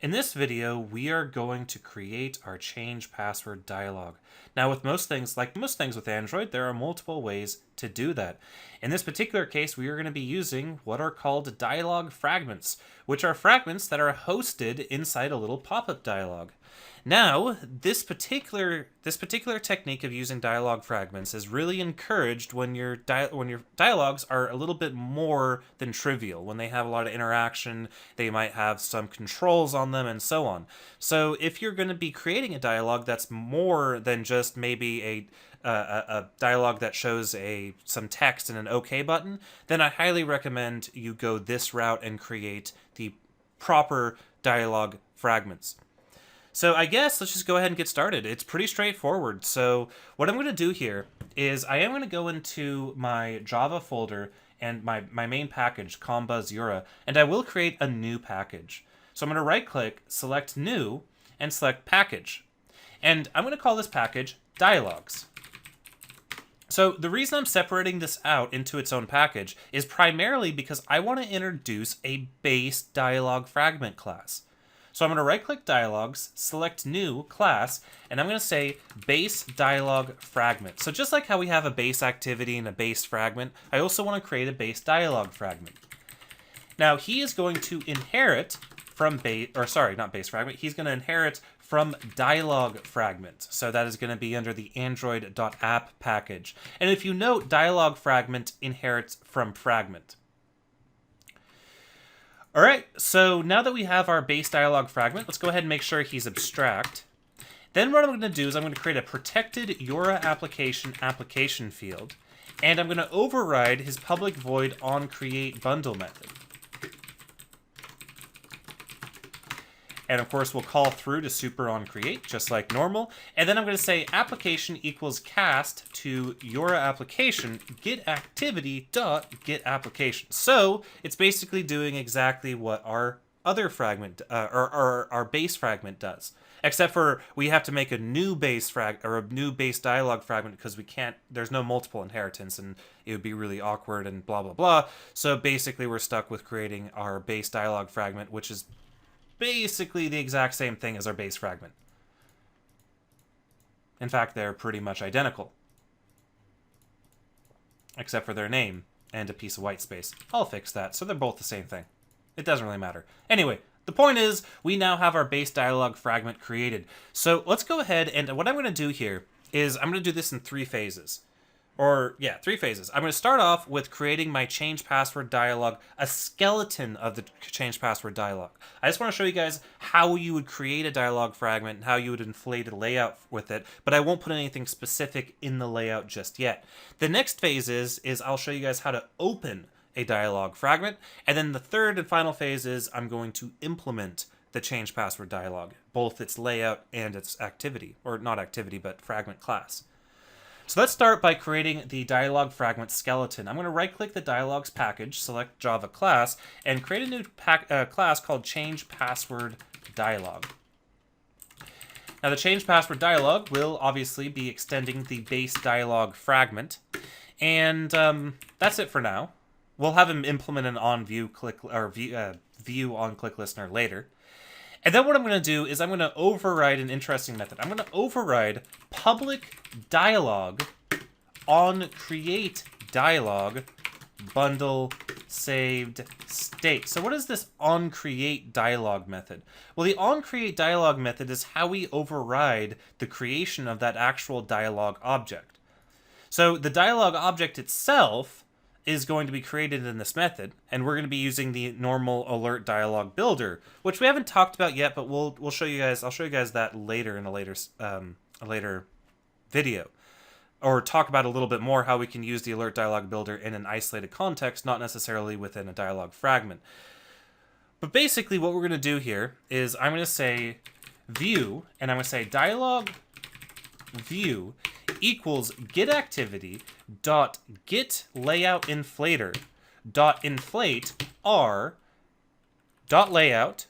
In this video, we are going to create our change password dialog. Now with most things, like most things with Android, there are multiple ways to do that. In this particular case, we are going to be using what are called dialog fragments, which are fragments that are hosted inside a little pop-up dialog. Now, this particular technique of using dialog fragments is really encouraged when your dialogs are a little bit more than trivial. When they have a lot of interaction, they might have some controls on them and so on. So if you're going to be creating a dialogue that's more than just maybe a dialogue that shows some text and an OK button, then I highly recommend you go this route and create the proper dialogue fragments. So I guess let's just go ahead and get started. It's pretty straightforward. So what I'm going to do here is I am going to go into my Java folder and my main package, combuzz and I will create a new package. So I'm going to right click, select new, and select package. And I'm going to call this package dialogs. So the reason I'm separating this out into its own package is primarily because I want to introduce a base dialog fragment class. So I'm going to right-click Dialogs, select New, Class, and I'm going to say Base Dialog Fragment. So just like how we have a base activity and a base fragment, I also want to create a base dialog fragment. Now he is going to inherit from base fragment. He's going to inherit from dialog fragment. So that is going to be under the android.app package. And if you note, dialog fragment inherits from fragment. All right, so now that we have our base dialog fragment, let's go ahead and make sure he's abstract. Then what I'm going to do is I'm going to create a protected Yura application field, and I'm going to override his public void onCreateBundle method. And of course, we'll call through to super onCreate, just like normal. And then I'm going to say application equals cast to Yura application get activity dot get application. So it's basically doing exactly what our other fragment or our base fragment does, except for we have to make a new base dialog fragment because we can't. There's no multiple inheritance, and it would be really awkward and blah blah blah. So basically, we're stuck with creating our base dialog fragment, which is basically the exact same thing as our base fragment. In fact, they're pretty much identical, except for their name and a piece of white space. I'll fix that, so they're both the same thing. It doesn't really matter. Anyway, the point is, we now have our base dialog fragment created. So let's go ahead, and what I'm going to do here is I'm going to do this in three phases. Three phases. I'm going to start off with creating my change password dialog, a skeleton of the change password dialog. I just want to show you guys how you would create a dialog fragment and how you would inflate a layout with it, but I won't put anything specific in the layout just yet. The next phase is I'll show you guys how to open a dialog fragment, and then the third and final phase is I'm going to implement the change password dialog, both its layout and its activity, or not activity, but fragment class. So let's start by creating the dialog fragment skeleton. I'm going to right-click the dialogs package, select Java class, and create a new class called change password dialog. Now the change password dialog will obviously be extending the base dialog fragment, and that's it for now. We'll have him implement an view on click listener later. And then what I'm going to do is I'm going to override an interesting method. I'm going to override public dialog on create dialog bundle saved state. So what is this on create dialog method? Well, the on create dialog method is how we override the creation of that actual dialog object. So the dialog object itself is going to be created in this method, and we're going to be using the normal alert dialog builder, which we haven't talked about yet, but we'll show you guys. I'll show you guys that later in a later video, or talk about a little bit more how we can use the alert dialog builder in an isolated context, not necessarily within a dialog fragment. But basically, what we're going to do here is I'm going to say view, and I'm going to say dialog view equals get activity dot get layout inflator dot inflate r dot layout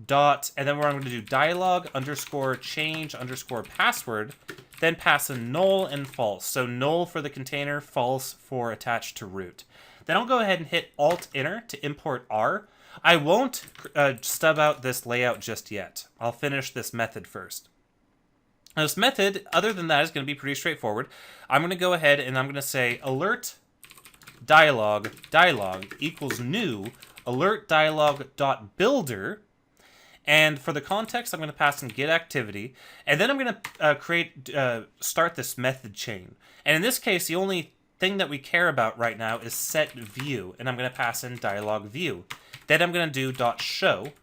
dot, and then we're going to do dialog underscore change underscore password, then pass a null and false. So null for the container, false for attached to root. Then I'll go ahead and hit Alt Enter to import R. I won't stub out this layout just yet. I'll finish this method first. Now, this method, other than that, is going to be pretty straightforward. I'm going to go ahead and I'm going to say alert dialog equals new alert dialog.builder. And for the context, I'm going to pass in get activity, and then I'm going to start this method chain. And in this case, the only thing that we care about right now is set view, and I'm going to pass in dialog view. Then I'm going to do .show,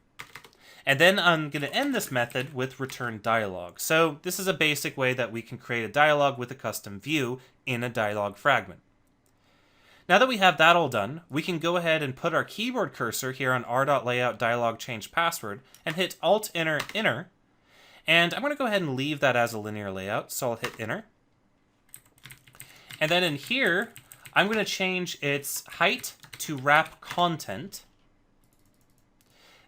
and then I'm going to end this method with return dialog. So this is a basic way that we can create a dialog with a custom view in a dialog fragment. Now that we have that all done, we can go ahead and put our keyboard cursor here on r.layout dialog change password and hit Alt-Enter, and I'm going to go ahead and leave that as a linear layout, so I'll hit Enter. And then in here, I'm going to change its height to wrap content.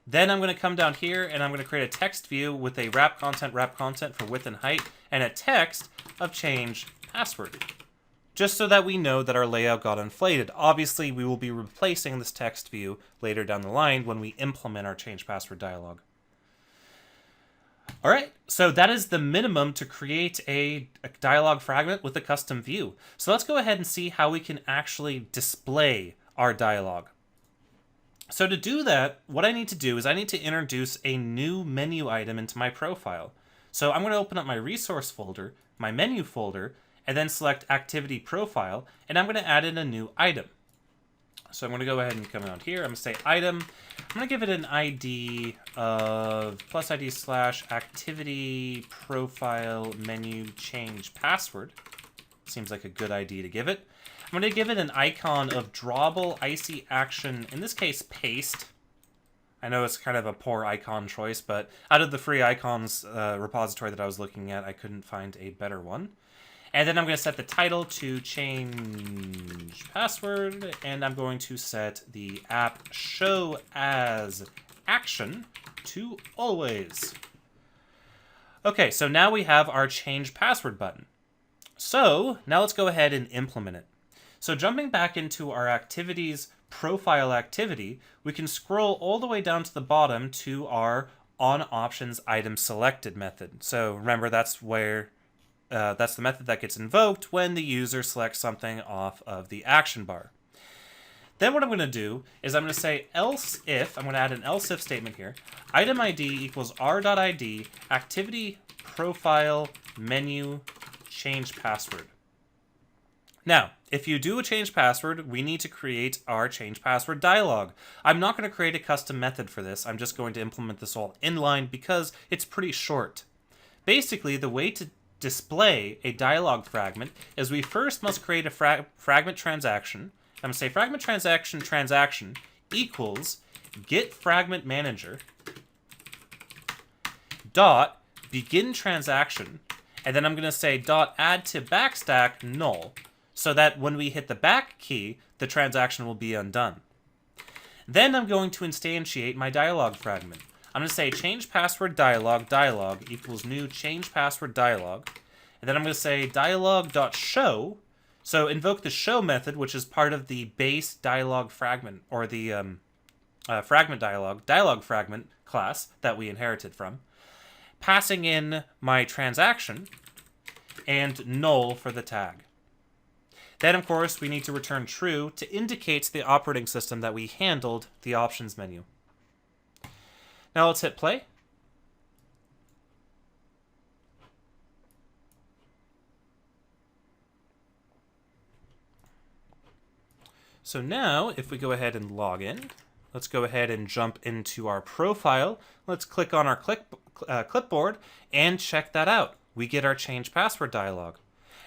Then I'm going to come down here and I'm going to create a text view with a wrap content for width and height, and a text of change password, just so that we know that our layout got inflated. Obviously, we will be replacing this text view later down the line when we implement our change password dialog. All right, so that is the minimum to create a dialog fragment with a custom view. So let's go ahead and see how we can actually display our dialog. So to do that, what I need to do is I need to introduce a new menu item into my profile. So I'm going to open up my resource folder, my menu folder, and then select activity profile, and I'm going to add in a new item. So I'm going to go ahead and come out here. I'm going to say item. I'm going to give it an ID of +ID / activity profile menu change password. Seems like a good ID to give it. I'm going to give it an icon of drawable icy action, in this case paste. I know it's kind of a poor icon choice, but out of the free icons repository that I was looking at, I couldn't find a better one. And then I'm going to set the title to change password, and I'm going to set the app show as action to always. Okay, so now we have our change password button. So now let's go ahead and implement it. So jumping back into our activities profile activity, we can scroll all the way down to the bottom to our on options item selected method. So remember, that's where that's the method that gets invoked when the user selects something off of the action bar. Then what I'm going to do is I'm going to say else if, I'm going to add an else if statement here, item ID equals r.id activity profile menu change password. Now, if you do a change password, we need to create our change password dialog. I'm not going to create a custom method for this. I'm just going to implement this all inline because it's pretty short. Basically, the way to display a dialog fragment is we first must create a fragment transaction. I'm going to say fragment transaction equals get fragment manager dot begin transaction, and then I'm going to say dot add to backstack null, so that when we hit the back key, the transaction will be undone. Then I'm going to instantiate my dialog fragment. I'm going to say change password dialog equals new change password dialog, and then I'm going to say dialog.show. So invoke the show method, which is part of the base dialog fragment, or the fragment dialog fragment class that we inherited from, passing in my transaction and null for the tag. Then, of course, we need to return true to indicate to the operating system that we handled the options menu. Now let's hit play. So now, if we go ahead and log in, let's go ahead and jump into our profile. Let's click on our clipboard and check that out. We get our change password dialog.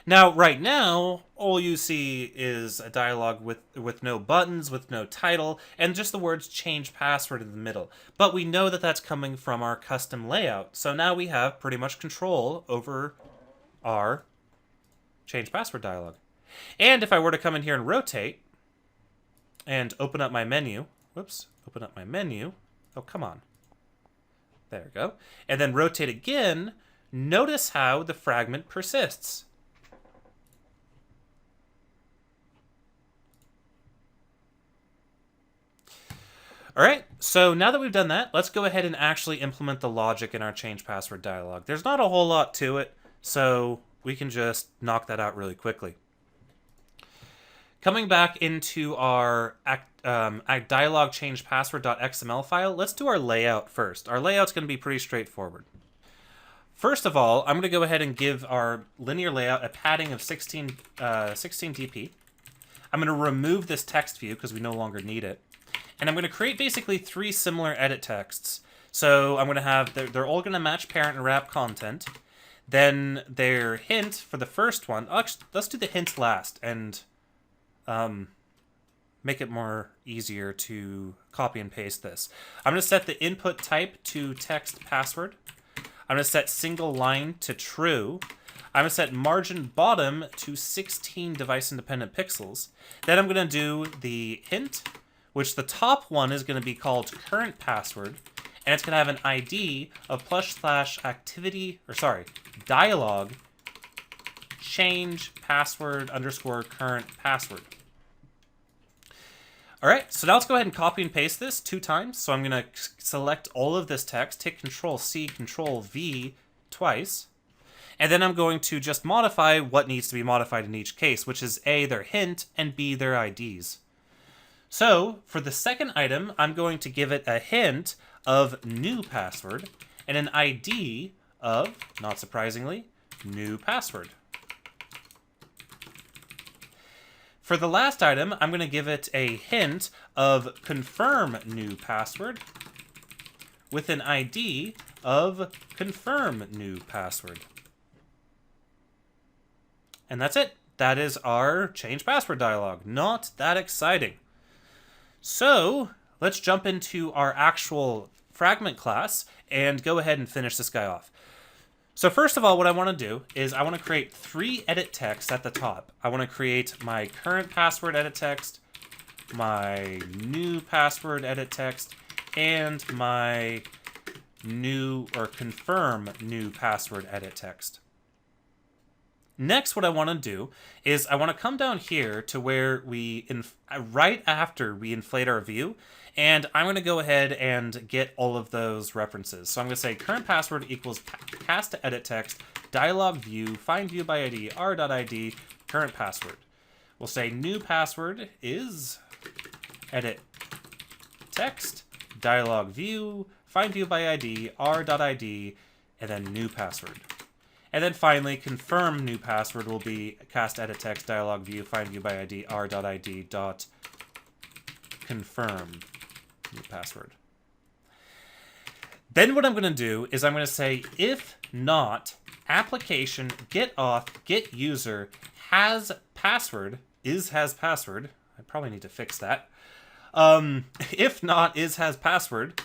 Now, right now, all you see is a dialog with no buttons, with no title, and just the words change password in the middle. But we know that that's coming from our custom layout. So now we have pretty much control over our change password dialog. And if I were to come in here and rotate and open up my menu, open up my menu. Oh, come on. There we go. And then rotate again, notice how the fragment persists. All right, so now that we've done that, let's go ahead and actually implement the logic in our change password dialog. There's not a whole lot to it, so we can just knock that out really quickly. Coming back into our dialog change password.xml file, let's do our layout first. Our layout's going to be pretty straightforward. First of all, I'm going to go ahead and give our linear layout a padding of 16 dp. I'm going to remove this text view because we no longer need it. And I'm going to create basically 3 similar edit texts. So I'm going to have, they're all going to match parent and wrap content. Then their hint for the first one, actually, let's do the hint last and make it more easier to copy and paste this. I'm going to set the input type to text password. I'm going to set single line to true. I'm going to set margin bottom to 16 device independent pixels. Then I'm going to do the hint, which the top one is going to be called current password, and it's going to have an ID of dialog change password underscore current password. All right, so now let's go ahead and copy and paste this 2 times. So I'm going to select all of this text, hit Control-C, Control-V twice, and then I'm going to just modify what needs to be modified in each case, which is A, their hint, and B, their IDs. So for the second item, I'm going to give it a hint of new password and an ID of, not surprisingly, new password. For the last item, I'm going to give it a hint of confirm new password with an ID of confirm new password. And that's it. That is our change password dialog. Not that exciting. So let's jump into our actual fragment class and go ahead and finish this guy off. So first of all, what I want to do is I want to create 3 edit texts at the top. I want to create my current password edit text, my new password edit text, and my new or confirm new password edit text. Next, what I want to do is I want to come down here to where we, right after we inflate our view, and I'm going to go ahead and get all of those references. So I'm going to say current password equals cast to edit text, dialog view, find view by ID, r.id, current password. We'll say new password is edit text, dialog view, find view by ID, r.id, and then new password. And then finally, confirm new password will be cast edit text, dialog view, find view by ID, r.id dot confirm new password. Then what I'm going to do is I'm going to say if not application get auth get user has password has password. I probably need to fix that. If not is has password,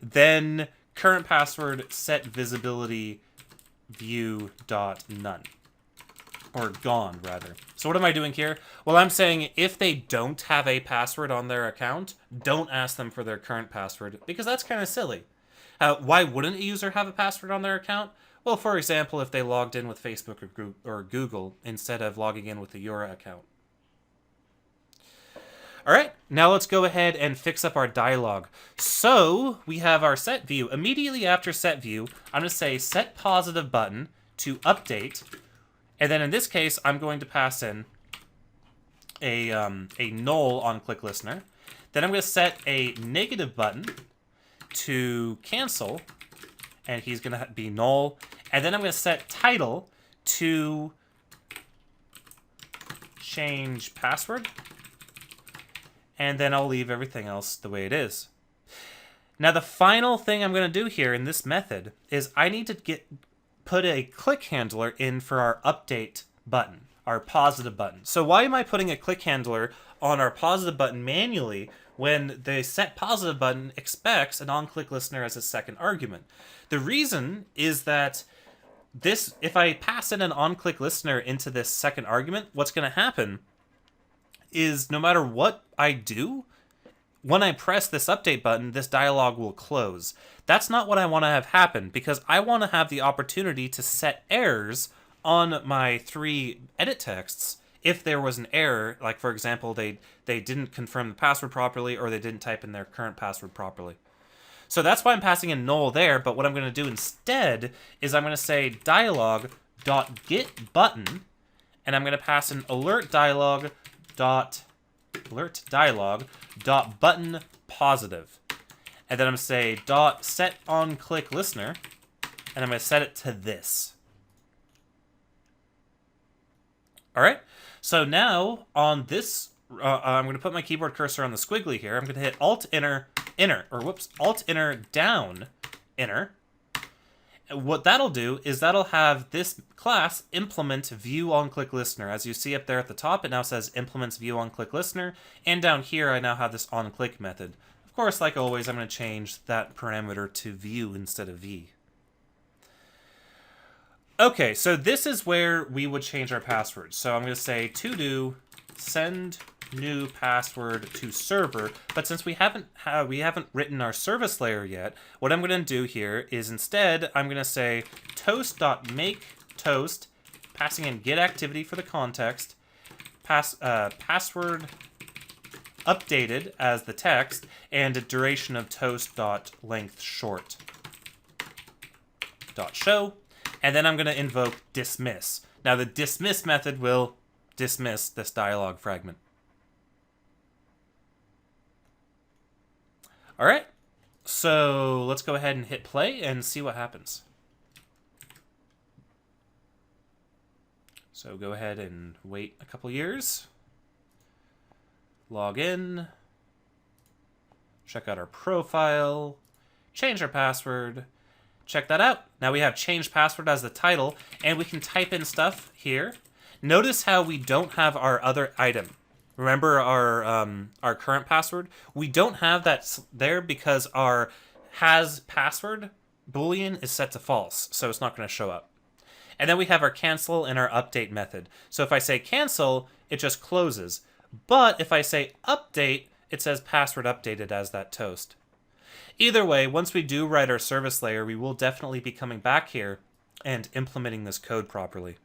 then current password set visibility view dot none, or gone rather. So what am I doing here? Well, I'm saying if they don't have a password on their account, don't ask them for their current password, because that's kind of silly. Why wouldn't a user have a password on their account? Well, for example, if they logged in with Facebook or Google instead of logging in with the Yura account. All right, now let's go ahead and fix up our dialog. So we have our set view. Immediately after set view, I'm going to say set positive button to update. And then in this case, I'm going to pass in a null on click listener. Then I'm going to set a negative button to cancel, and he's going to be null. And then I'm going to set title to change password. And then I'll leave everything else the way it is. Now the final thing I'm going to do here in this method is I need to put a click handler in for our update button, our positive button. So why am I putting a click handler on our positive button manually when the set positive button expects an on-click listener as a second argument? The reason is that if I pass in an on-click listener into this second argument, what's going to happen is no matter what I do, when I press this update button, this dialog will close. That's not what I want to have happen, because I want to have the opportunity to set errors on my 3 edit texts if there was an error, like for example, they didn't confirm the password properly or they didn't type in their current password properly. So that's why I'm passing in null there, but what I'm going to do instead is I'm going to say dialog.getButton, and I'm going to pass an alert dialog dot button positive. And then I'm going to say dot set on click listener, and I'm going to set it to this. All right. So now on this, I'm going to put my keyboard cursor on the squiggly here. I'm going to hit Alt Enter down enter. What that'll do is that'll have this class implement view on click listener. As you see up there at the top, it now says implements view on click listener, and down here I now have this on click method. Of course, like always, I'm going to change that parameter to view instead of v. Okay, so this is where we would change our password. So I'm going to say to do send new password to server, but since we haven't written our service layer yet, what I'm going to do here is instead I'm going to say toast.makeToast, passing in get activity for the context, password updated as the text, and a duration of toast.length short .show, and then I'm going to invoke dismiss. Now the dismiss method will dismiss this dialog fragment. All right, so let's go ahead and hit play and see what happens. So go ahead and wait a couple years. Log in. Check out our profile. Change our password. Check that out. Now we have changed password as the title, and we can type in stuff here. Notice how we don't have our other item. Remember our current password? We don't have that there because our has password boolean is set to false, so it's not going to show up. And then we have our cancel and our update method. So if I say cancel, it just closes. But if I say update, it says password updated as that toast. Either way, once we do write our service layer, we will definitely be coming back here and implementing this code properly.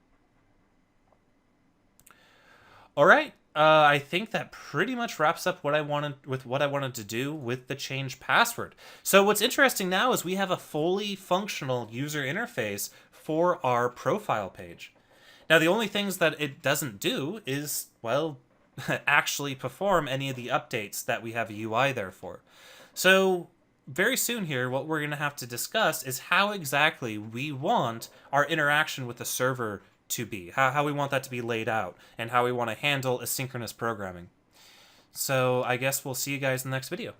All right. I think that pretty much wraps up what I wanted to do with the change password. So what's interesting now is we have a fully functional user interface for our profile page. Now the only things that it doesn't do is, well, actually perform any of the updates that we have a UI there for. So very soon here, what we're going to have to discuss is how exactly we want our interaction with the server to be, how we want that to be laid out, and how we want to handle asynchronous programming. So I guess we'll see you guys in the next video.